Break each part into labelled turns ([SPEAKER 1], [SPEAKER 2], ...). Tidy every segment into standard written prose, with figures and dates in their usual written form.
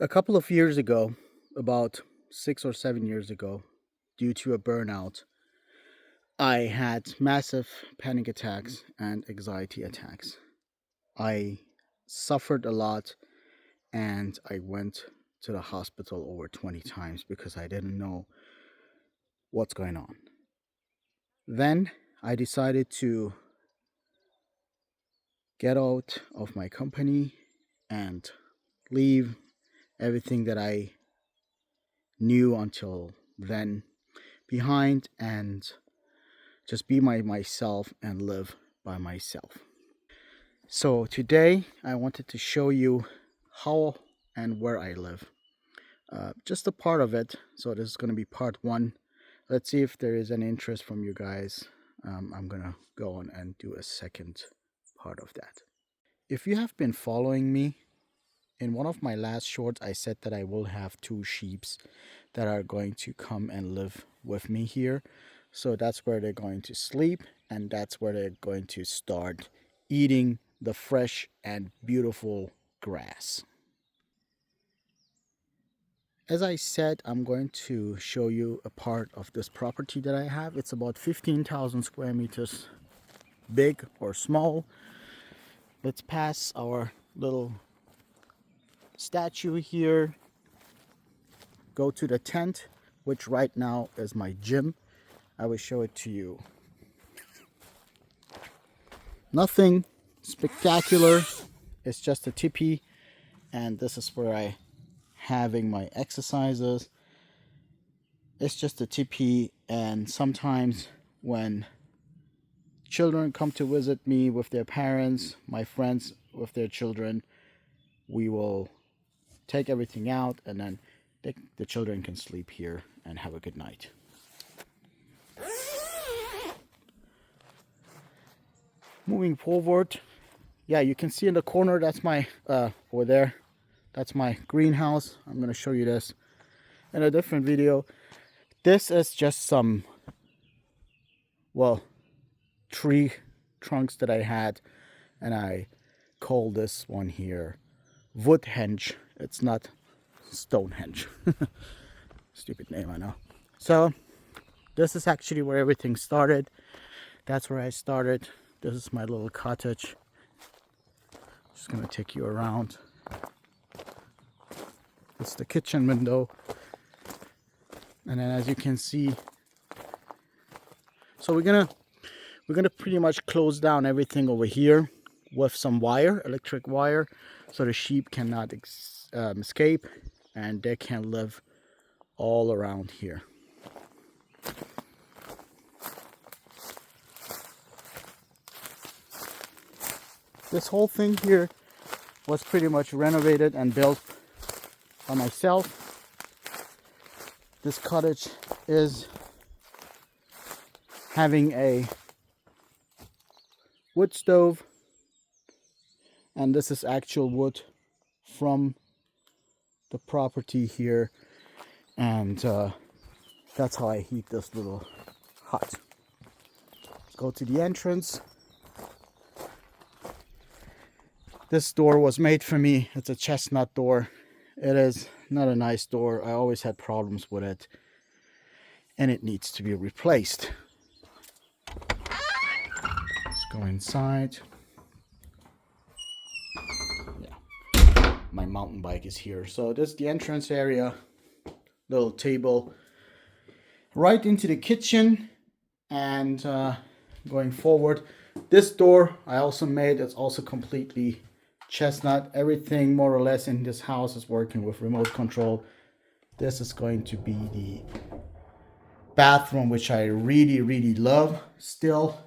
[SPEAKER 1] A couple of years ago, about 6 or 7 years ago, due to a burnout, I had massive panic attacks and anxiety attacks. I suffered a lot and I went to the hospital over 20 times because I didn't know what's going on. Then I decided to get out of my company and leave everything that I knew until then behind and just be myself and live by myself. So today I wanted to show you how and where I live. Just a part of it. So this is going to be part one. Let's see if there is any interest from you guys. I'm going to go on and do a second part of that. If you have been following me, in one of my last shorts, I said that I will have two sheeps that are going to come and live with me here. So that's where they're going to sleep, and that's where they're going to start eating the fresh and beautiful grass. As I said, I'm going to show you a part of this property that I have. It's about 15,000 square meters big or small. Let's pass our little statue here, go to the tent, which right now is my gym. I will show it to you. Nothing spectacular. It's just a teepee, and this is where I having my exercises. It's just a teepee, and sometimes when children come to visit me with their parents, my friends with their children, we will take everything out, and then the children can sleep here and have a good night. Moving forward, yeah, you can see in the corner, that's my over there, that's my greenhouse. I'm going to show you this in a different video. This is just some, well, tree trunks that I had, and I call this one here Woodhenge. It's not Stonehenge. Stupid name, I know. So this is actually where everything started. That's where I started. This is my little cottage. Just gonna take you around. It's the kitchen window, and then as you can see, so we're gonna pretty much close down everything over here with some wire, electric wire, so the sheep cannot escape, and they can live all around here. This whole thing here was pretty much renovated and built by myself. This cottage is having a wood stove, and this is actual wood from the property here, and that's how I heat this little hut. Let's go to the entrance. This door was made for me. It's a chestnut door. It is not a nice door. I always had problems with it, and it needs to be replaced. Let's go inside. Yeah, my mountain bike is here. So this is the entrance area. Little table right into the kitchen, and going forward, this door I also made. It's also completely chestnut. Everything more or less in this house is working with remote control. This is going to be the bathroom, which I really love. Still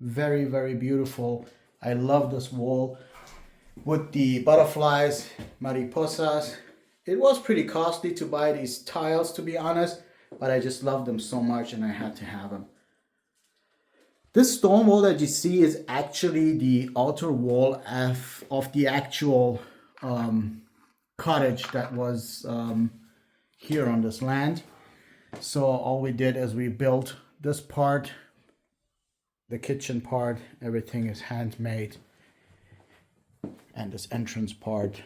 [SPEAKER 1] very, very beautiful. I love this wall with the butterflies, mariposas. It was pretty costly to buy these tiles, to be honest, but I just love them so much and I had to have them. This stone wall that you see is actually the outer wall of the actual cottage that was here on this land. So all we did is we built this part, the kitchen part, everything is handmade, and this entrance part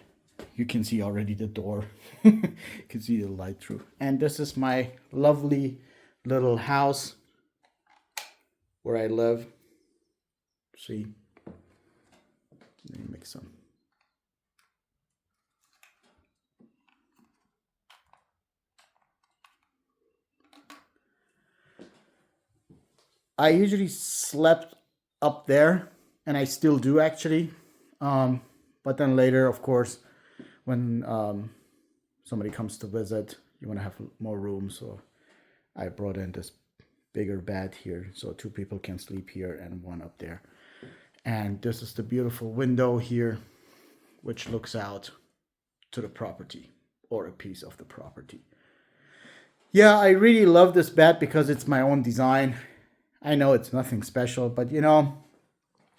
[SPEAKER 1] you can see already the door. You can see the light through. And this is my lovely little house where I live. See, let me make some. I usually slept up there, and I still do actually. But then later, of course, when somebody comes to visit, you want to have more room. So I brought in this bigger bed here, so two people can sleep here and one up there. And this is the beautiful window here, which looks out to the property or a piece of the property. Yeah, I really love this bed because it's my own design. I know it's nothing special, but you know,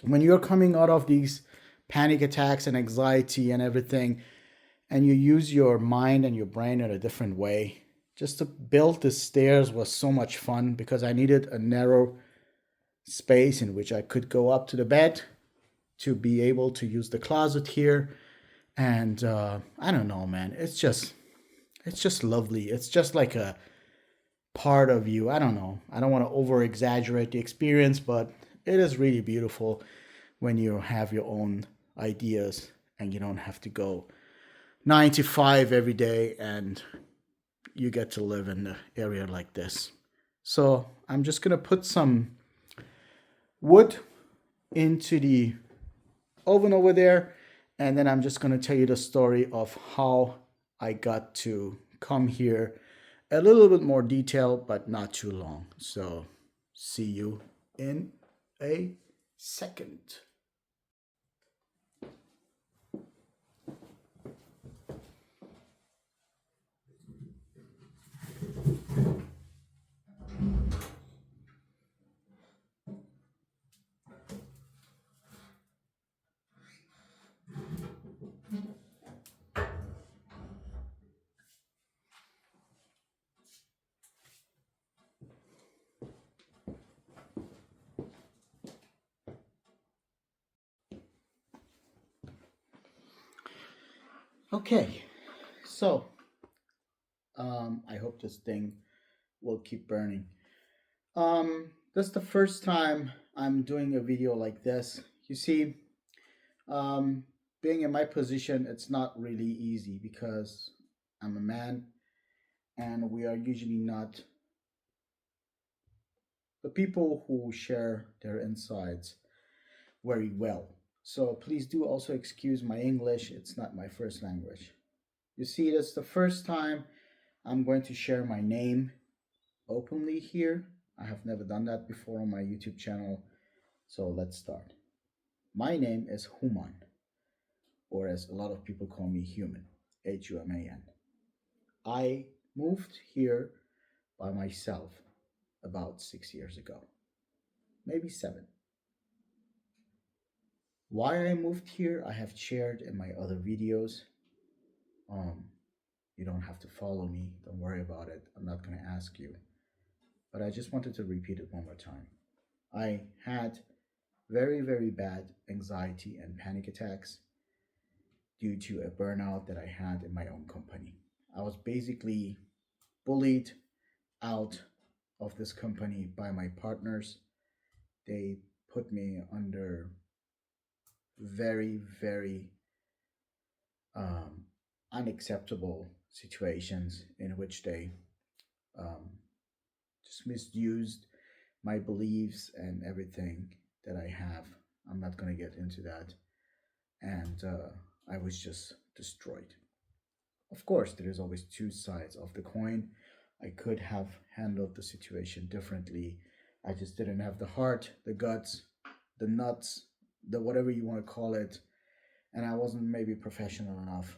[SPEAKER 1] when you're coming out of these panic attacks and anxiety and everything, and you use your mind and your brain in a different way, just to build the stairs was so much fun because I needed a narrow space in which I could go up to the bed to be able to use the closet here. And I don't know, man, it's just lovely. It's just like a part of you. I don't know. I don't want to over exaggerate the experience, but it is really beautiful when you have your own ideas and you don't have to go 9 to 5 every day and you get to live in an area like this. So I'm just gonna put some wood into the oven over there, and then I'm just gonna tell you the story of how I got to come here. A little bit more detail, but not too long. So see you in a second. Okay, so I hope this thing will keep burning. This is the first time I'm doing a video like this. You see, um, being in my position, it's not really easy because I'm a man and we are usually not the people who share their insides very well. So please do also excuse my English, it's not my first language. You see, that's the first time I'm going to share my name openly here. I have never done that before on my YouTube channel. So let's start. My name is Human, or as a lot of people call me, Human, Human. I moved here by myself about 6 years ago, maybe 7. Why I moved here, I have shared in my other videos. Um, you don't have to follow me, don't worry about it. I'm not going to ask you. But I just wanted to repeat it one more time. I had very, very bad anxiety and panic attacks due to a burnout that I had in my own company. I was basically bullied out of this company by my partners. They put me under very, very um, unacceptable situations in which they um, just misused my beliefs and everything that I have. I'm not going to get into that. And I was just destroyed. Of course, there is always two sides of the coin. I could have handled the situation differently. I just didn't have the heart, the guts, the nuts, the whatever you want to call it. And I wasn't maybe professional enough.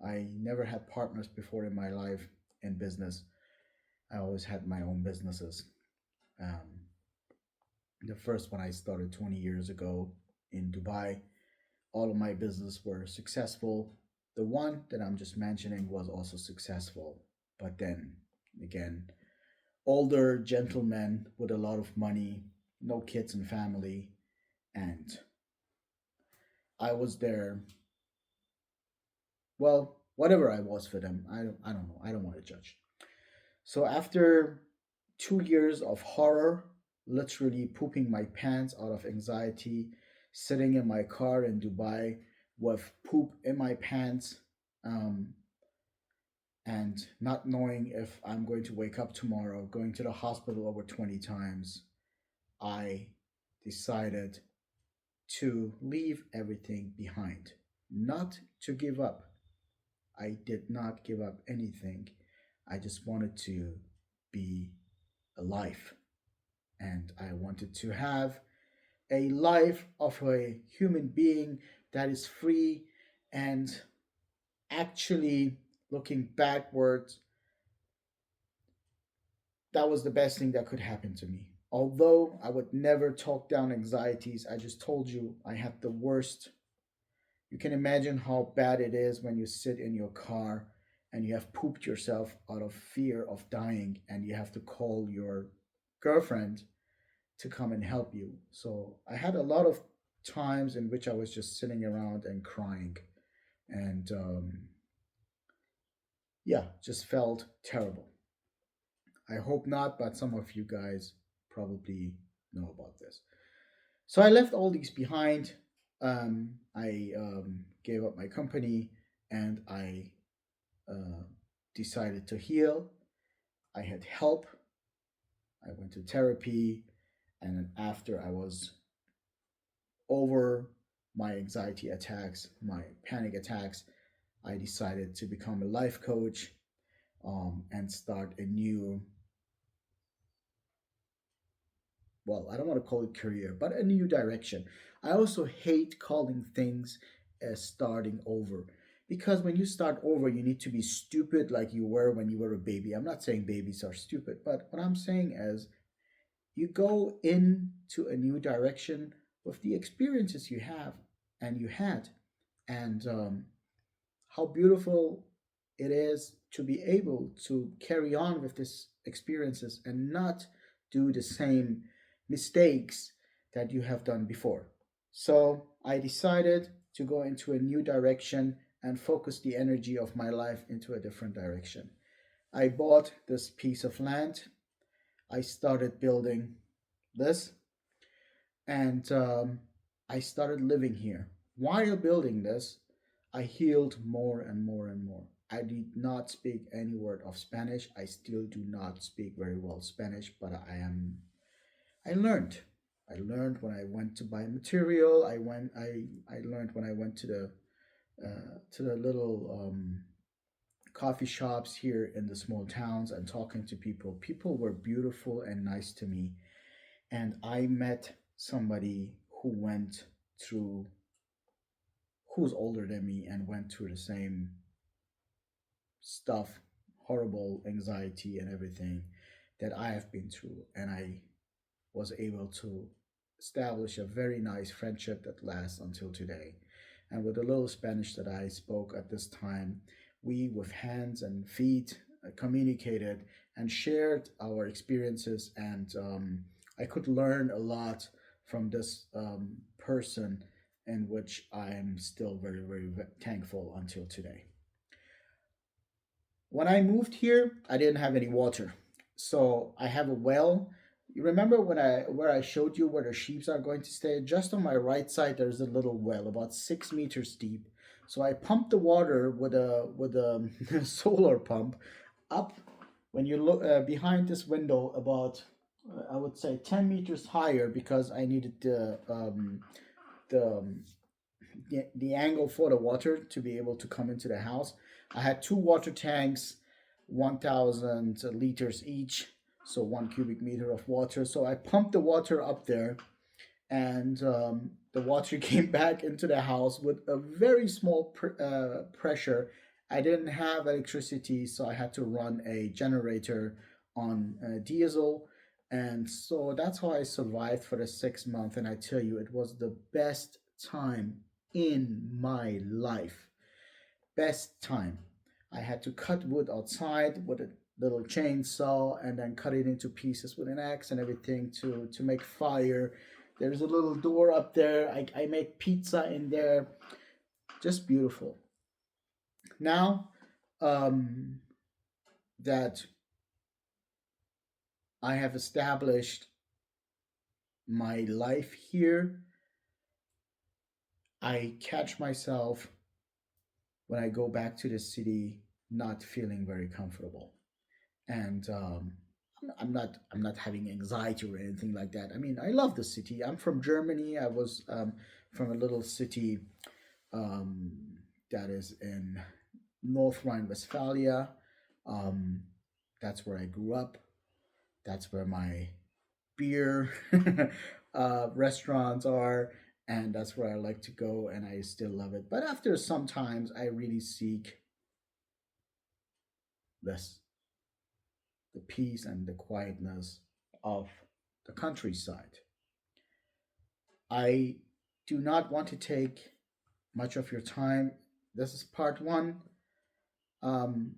[SPEAKER 1] I never had partners before in my life in business. I always had my own businesses. Um, the first one I started 20 years ago in Dubai. All of my business were successful. The one that I'm just mentioning was also successful. But then again, older gentlemen with a lot of money, no kids and family, and I was there Well, whatever I was for them, I don't know. I don't want to judge. So after 2 years of horror, literally pooping my pants out of anxiety, sitting in my car in Dubai with poop in my pants, um, and not knowing if I'm going to wake up tomorrow, going to the hospital over 20 times, I decided to leave everything behind, not to give up. I did not give up anything. I just wanted to be alive. And I wanted to have a life of a human being that is free and actually looking backwards. That was the best thing that could happen to me. Although I would never talk down anxieties, I just told you I had the worst. You can imagine how bad it is when you sit in your car and you have pooped yourself out of fear of dying and you have to call your girlfriend to come and help you. So I had a lot of times in which I was just sitting around and crying and yeah, just felt terrible. I hope not, but some of you guys probably know about this. So I left all these behind. I gave up my company and I uh, decided to heal. I had help. I went to therapy. And then after I was over my anxiety attacks, my panic attacks, I decided to become a life coach and start a new, well, I don't want to call it career, but a new direction. I also hate calling things as starting over because when you start over, you need to be stupid like you were when you were a baby. I'm not saying babies are stupid, but what I'm saying is you go into a new direction with the experiences you have and you had, and how beautiful it is to be able to carry on with these experiences and not do the same mistakes that you have done before. So I decided to go into a new direction and focus the energy of my life into a different direction. I bought this piece of land. I started building this and I started living here. While building this, I healed more and more and more. I did not speak any word of Spanish. I still do not speak very well Spanish, but I learned. I learned when I went to buy material. I learned when I went to the little coffee shops here in the small towns and talking to people. People were beautiful and nice to me, and I met somebody who went through who's older than me and went through the same stuff, horrible anxiety and everything that I have been through, and I was able to establish a very nice friendship that lasts until today. And with the little Spanish that I spoke at this time, we, with hands and feet, communicated and shared our experiences. And I could learn a lot from this person, in which I am still very, very thankful until today. When I moved here, I didn't have any water. So I have a well. You remember when I where I showed you where the sheep are going to stay? Just on my right side there's a little well about 6 meters deep. So I pumped the water with a solar pump up when you look behind this window about I would say 10 meters higher because I needed the the angle for the water to be able to come into the house. I had two water tanks, 1,000 liters each, so 1 cubic meter of water. So I pumped the water up there, and the water came back into the house with a very small pressure. I didn't have electricity, so I had to run a generator on diesel. And so that's how I survived for the 6 months. And I tell you, it was the best time in my life. Best time. I had to cut wood outside with a little chainsaw and then cut it into pieces with an axe and everything to make fire. There's a little door up there. I make pizza in there. Just beautiful. now um, that I have established my life here, I catch myself when I go back to the city not feeling very comfortable. And I'm not having anxiety or anything like that. I mean, I love the city. I'm from Germany. I was from a little city um, that is in North Rhine-Westphalia. Um, that's where I grew up. That's where my beer restaurants are, and that's where I like to go, and I still love it. But after sometimes, I really seek this the peace and the quietness of the countryside. I do not want to take much of your time. This is part one um,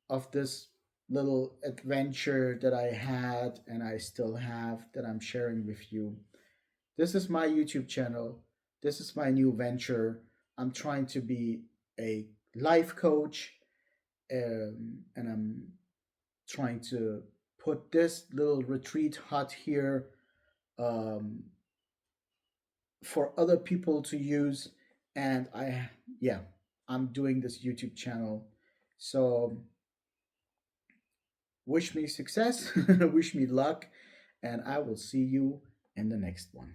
[SPEAKER 1] of this little adventure that I had and I still have that I'm sharing with you. This is my YouTube channel. This is my new venture. I'm trying to be a life coach, and I'm trying to put this little retreat hut here um, for other people to use. And yeah, I'm doing this YouTube channel. So wish me success, wish me luck, and I will see you in the next one.